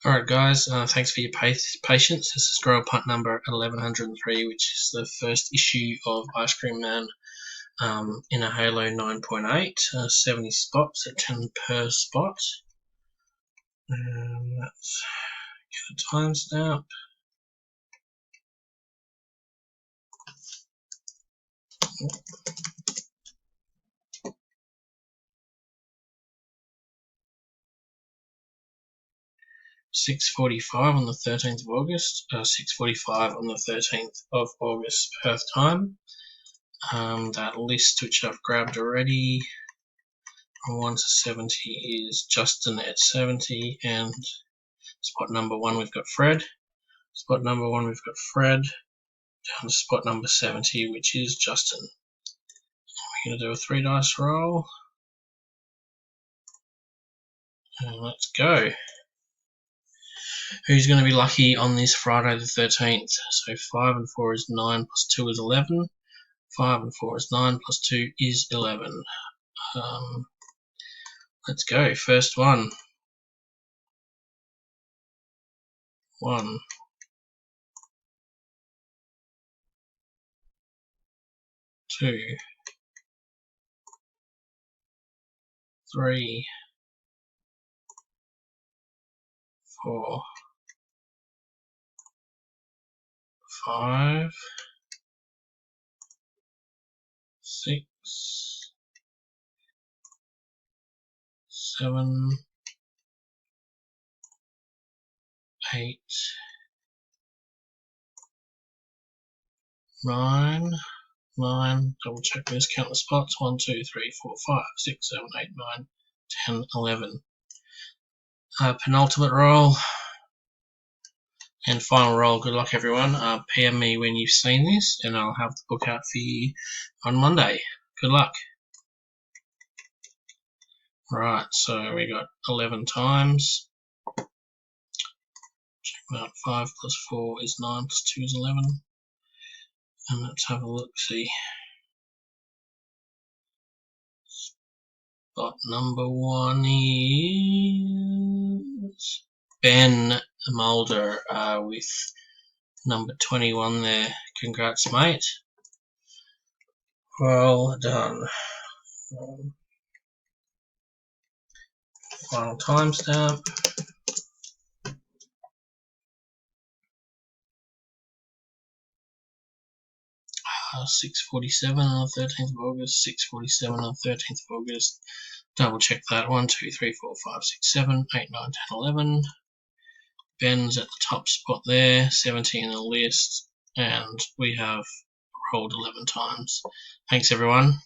Alright guys, thanks for your patience. This is Grail Punt number 1103, which is the first issue of Ice Cream Man in a Halo 9.8, 70 spots at 10 per spot. Let's get a timestamp. (6:45) on the 13th of August, 6:45 on the 13th of August Perth time. That list which I've grabbed already from 1 to 70 is Justin at 70, and spot number 1 we've got Fred. Spot number 1 we've got Fred, down to spot number 70, which is Justin. We're going to do a 3 dice roll. And let's go. Who's going to be lucky on this Friday the 13th? So 5 and 4 is 9, plus 2 is 11. 5 and 4 is 9, plus 2 is 11. Let's go. First one. 1. 2. 3. 4. 5. 6. 7. 8. 9. 9. Double check this. Count the spots. 1, 2, 3, 4, 5, 6, 7, 8, 9, 10, 11. Penultimate roll and final roll. Good luck, everyone. PM me when you've seen this, and I'll have the book out for you on Monday. Good luck. Right, so we got 11 times. Check out 5 plus 4 is 9, plus 2 is 11. And let's have a look, see. Spot number 1 is Ben Mulder with number 21 there. Congrats, mate. Well done. Final timestamp. 6:47 on the 13th of August. 6:47 on the 13th of August. Double check that. 1, 2, 3, 4, 5, 6, 7, 8, 9, 10, 11. Ben's at the top spot there, 70 in the list, and we have rolled 11 times. Thanks, everyone.